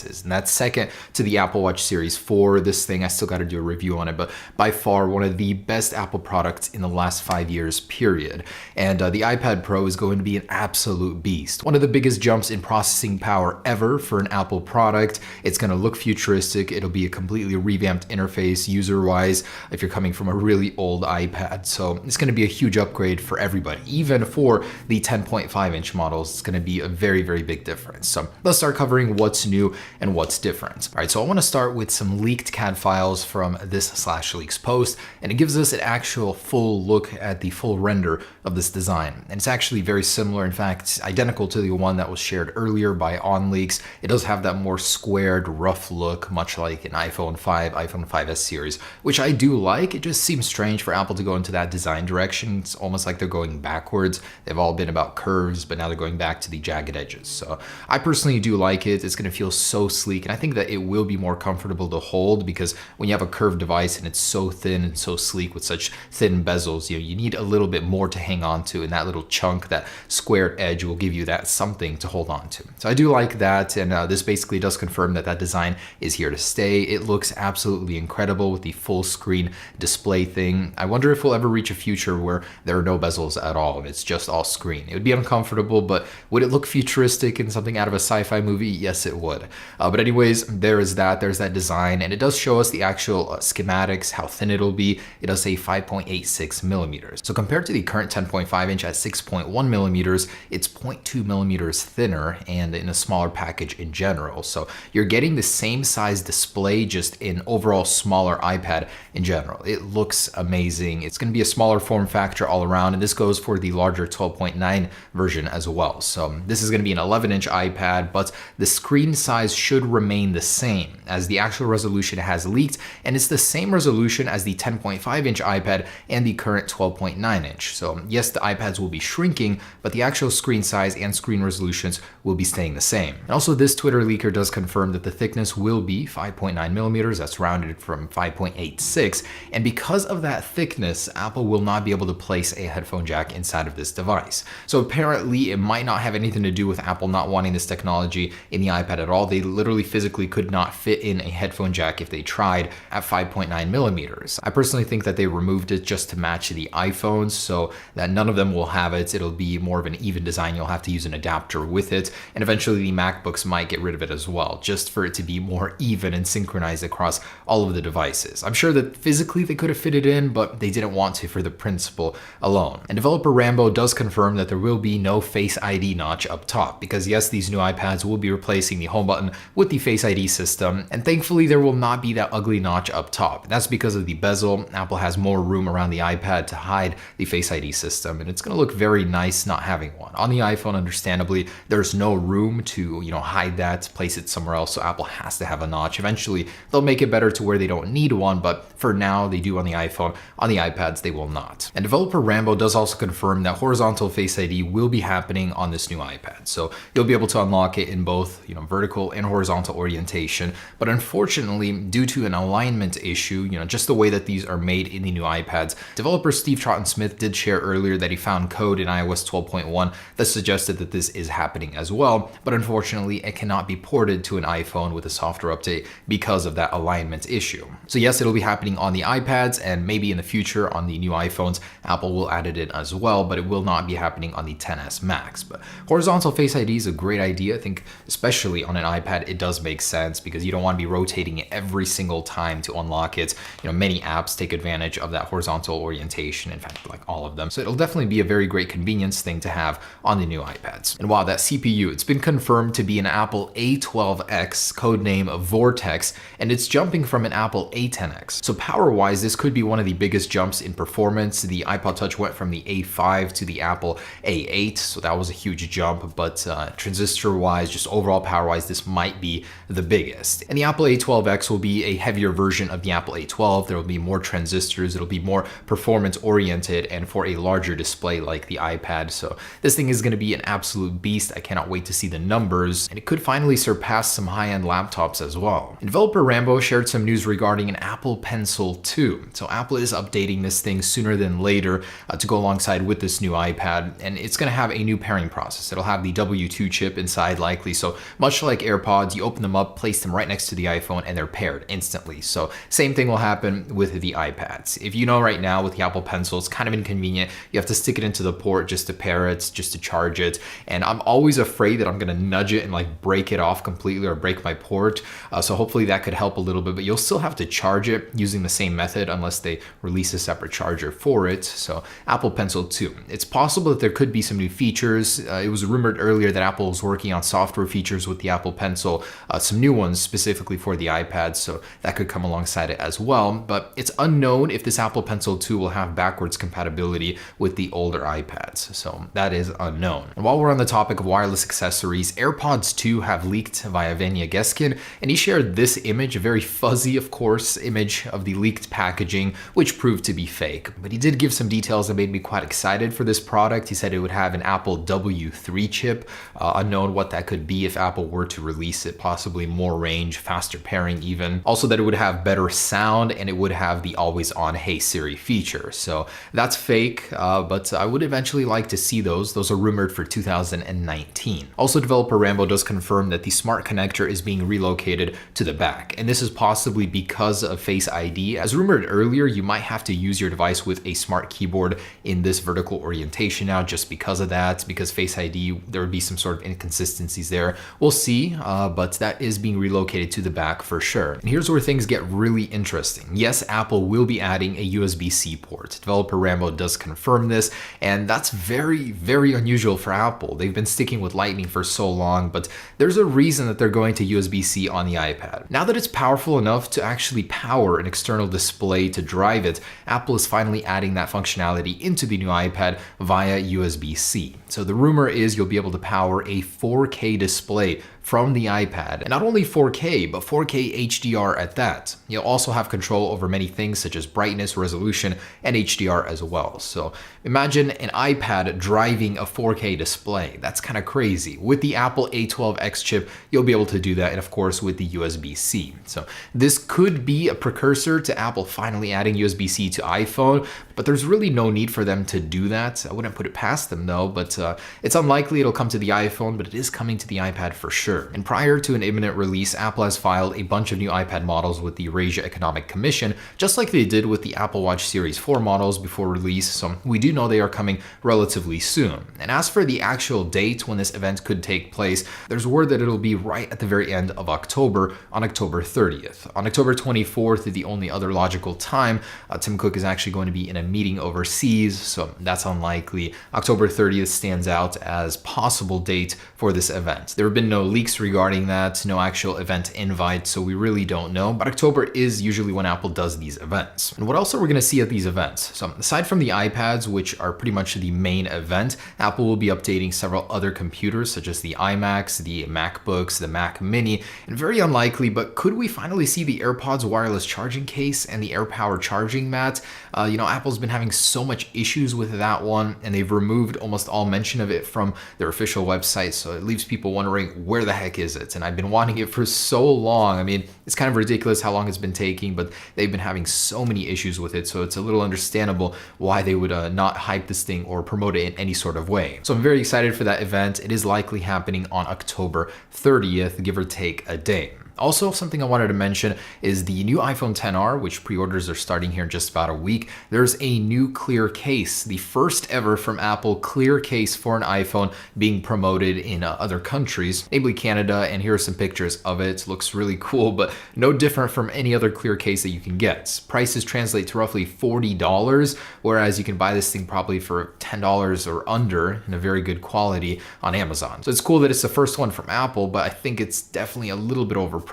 And that's second to the Apple Watch Series 4. This thing, I still got to do a review on it, but by far one of the best Apple products in the last 5 years, period. And the iPad Pro is going to be an absolute beast. One of the biggest jumps in processing power ever for an Apple product. It's going to look futuristic. It'll be a completely revamped interface user-wise if you're coming from a really old iPad. So it's going to be a huge upgrade for everybody. Even for the 10.5-inch models, it's going to be a very, very big difference. So let's start covering what's new and what's different. All right, so I want to start with some leaked CAD files from this /leaks post, and it gives us an actual full look at the full render of this design. And it's actually very similar, in fact, identical to the one that was shared earlier by OnLeaks. It does have that more squared, rough look, much like an iPhone 5, iPhone 5s series, which I do like. It just seems strange for Apple to go into that design direction. It's almost like they're going backwards. They've all been about curves, but now they're going back to the jagged edges. So I personally do like it. It's going to feel so sleek, and I think that it will be more comfortable to hold because when you have a curved device and it's so thin and so sleek with such thin bezels, you need a little bit more to hang on to, and that little chunk, that squared edge, will give you that something to hold on to. So I do like that, and this basically does confirm that that design is here to stay. It looks absolutely incredible with the full screen display thing. I wonder if we'll ever reach a future where there are no bezels at all and it's just all screen. It would be uncomfortable, but would it look futuristic and something out of a sci-fi movie? Yes, it would. But anyways, there's that design, and it does show us the actual schematics, how thin it'll be. It does say 5.86 millimeters. So compared to the current 10.5 inch at 6.1 millimeters, it's 0.2 millimeters thinner and in a smaller package in general. So you're getting the same size display, just in overall smaller iPad in general. It looks amazing. It's going to be a smaller form factor all around, and this goes for the larger 12.9 version as well. So this is going to be an 11-inch iPad, but the screen size should remain the same as the actual resolution has leaked, and it's the same resolution as the 10.5-inch iPad and the current 12.9-inch. So yes, the iPads will be shrinking, but the actual screen size and screen resolutions will be staying the same. And also, this Twitter leaker does confirm that the thickness will be 5.9 millimeters. That's rounded from 5.86, and because of that thickness, Apple will not be able to place a headphone jack inside of this device. So apparently it might not have anything to do with Apple not wanting this technology in the iPad at all. They literally physically could not fit in a headphone jack if they tried at 5.9 millimeters. I personally think that they removed it just to match the iPhones so that none of them will have it. It'll be more of an even design. You'll have to use an adapter with it, and eventually the MacBooks might get rid of it as well, just for it to be more even and synchronized across all of the devices. I'm sure that physically they could have fit it in, but they didn't want to for the principle alone. And developer Rambo does confirm that there will be no Face ID notch up top, because yes, these new iPads will be replacing the home button with the Face ID system, and thankfully there will not be that ugly notch up top. And that's because of the bezel. Apple has more room around the iPad to hide the Face ID system, and it's going to look very nice not having one. On the iPhone, understandably, there's no room to hide that, place it somewhere else, so Apple has to have a notch. Eventually they'll make it better to where they don't need one, but for now they do on the iPhone. On the iPads they will not. And developer Rambo does also confirm that horizontal Face ID will be happening on this new iPad, so you'll be able to unlock it in both vertical and horizontal orientation. But unfortunately, due to an alignment issue, just the way that these are made in the new iPads, developer Steve Troughton-Smith did share earlier that he found code in iOS 12.1 that suggested that this is happening as well, but unfortunately it cannot be ported to an iPhone with a software update because of that alignment issue. So yes, it'll be happening on the iPads, and maybe in the future on the new iPhones Apple will add it in as well, but it will not be happening on the XS Max. But horizontal Face ID is a great idea. I think especially on an iPad it does make sense because you don't want to be rotating it every single time to unlock it. Many apps take advantage of that horizontal orientation, in fact like all of them. So it'll definitely be a very great convenience thing to have on the new iPads. And wow, that CPU, it's been confirmed to be an Apple A12X, codename Vortex, and it's jumping from an Apple A10X. So power-wise, this could be one of the biggest jumps in performance. The iPod Touch went from the A5 to the Apple A8, so that was a huge jump, but transistor-wise, just overall power-wise, this might be the biggest. And the Apple A12X will be a heavier version of the Apple A12. There will be more transistors, it'll be more performance-oriented, and for a larger display like the iPad. So this thing is going to be an absolute beast. I cannot wait to see the numbers, and it could finally surpass some high-end laptops as well. And developer Rambo shared some news regarding an Apple Pencil 2. So Apple is updating this thing sooner than later to go alongside with this new iPad, and it's going to have a new pairing process. It'll have the W2 chip inside likely, so much like AirPods AirPods, you open them up, place them right next to the iPhone, and they're paired instantly. So same thing will happen with the iPads. If you know right now with the Apple Pencil, it's kind of inconvenient. You have to stick it into the port just to pair it, just to charge it. And I'm always afraid that I'm gonna nudge it and like break it off completely or break my port. So hopefully that could help a little bit, but you'll still have to charge it using the same method unless they release a separate charger for it. So Apple Pencil 2. It's possible that there could be some new features. It was rumored earlier that Apple was working on software features with the Apple Pencil, some new ones specifically for the iPad, so that could come alongside it as well. But it's unknown if this Apple Pencil 2 will have backwards compatibility with the older iPads, so that is unknown. And while we're on the topic of wireless accessories, AirPods 2 have leaked via Vanya Geskin, and he shared this image, a very fuzzy, of course, image of the leaked packaging, which proved to be fake. But he did give some details that made me quite excited for this product. He said it would have an Apple W3 chip, unknown what that could be if Apple were to release it, possibly more range, faster pairing even. Also that it would have better sound, and it would have the always on Hey Siri feature. So that's fake, but I would eventually like to see those. Those are rumored for 2019. Also, developer Rambo does confirm that the smart connector is being relocated to the back, and this is possibly because of Face ID. As rumored earlier, you might have to use your device with a smart keyboard in this vertical orientation now just because of that, because Face ID, there would be some sort of inconsistencies there. We'll see, but that is being relocated to the back for sure. And here's where things get really interesting. Yes, Apple will be adding a USB-C port. Developer Rambo does confirm this, and that's very, very unusual for Apple. They've been sticking with Lightning for so long, but there's a reason that they're going to USB-C on the iPad. Now that it's powerful enough to actually power an external display to drive it, Apple is finally adding that functionality into the new iPad via USB-C. So the rumor is you'll be able to power a 4K display from the iPad, and not only 4K, but 4K HDR at that. You'll also have control over many things such as brightness, resolution, and HDR as well. So imagine an iPad driving a 4K display. That's kind of crazy. With the Apple A12X chip, you'll be able to do that, and of course with the USB-C. So this could be a precursor to Apple finally adding USB-C to iPhone, but there's really no need for them to do that. I wouldn't put it past them though, but it's unlikely it'll come to the iPhone, but it is coming to the iPad for sure. And prior to an imminent release, Apple has filed a bunch of new iPad models with the Eurasia Economic Commission, just like they did with the Apple Watch Series 4 models before release, so we do know they are coming relatively soon. And as for the actual date when this event could take place, there's word that it'll be right at the very end of October, on October 30th. On October 24th, the only other logical time, Tim Cook is actually going to be in a meeting overseas, so that's unlikely. October 30th stands out as possible date for this event. There have been no leaks regarding that, no actual event invite, so we really don't know, but October is usually when Apple does these events. And what else are we going to see at these events? So aside from the iPads, which are pretty much the main event, Apple will be updating several other computers such as the iMacs, the MacBooks, the Mac Mini, and very unlikely, but could we finally see the AirPods wireless charging case and the AirPower charging mat? Apple's been having so much issues with that one, and they've removed almost all mention of it from their official website, so it leaves people wondering where the heck is it? And I've been wanting it for so long. I mean, it's kind of ridiculous how long it's been taking, but they've been having so many issues with it, so it's a little understandable why they would not hype this thing or promote it in any sort of way. So I'm very excited for that event. It is likely happening on October 30th, give or take a day. Also, something I wanted to mention is the new iPhone XR, which pre-orders are starting here in just about a week. There's a new clear case, the first ever from Apple clear case for an iPhone being promoted in other countries, namely Canada, and here are some pictures of it. Looks really cool, but no different from any other clear case that you can get. Prices translate to roughly $40, whereas you can buy this thing probably for $10 or under in a very good quality on Amazon. So it's cool that it's the first one from Apple, but I think it's definitely a little bit overpriced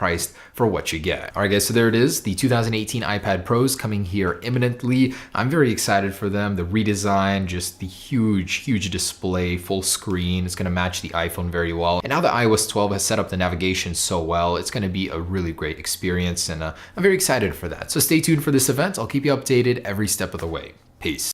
for what you get. All right, guys, so there it is. The 2018 iPad Pros coming here imminently. I'm very excited for them. The redesign, just the huge display, full screen. It's going to match the iPhone very well. And now that iOS 12 has set up the navigation so well, it's going to be a really great experience, and I'm very excited for that. So stay tuned for this event. I'll keep you updated every step of the way. Peace.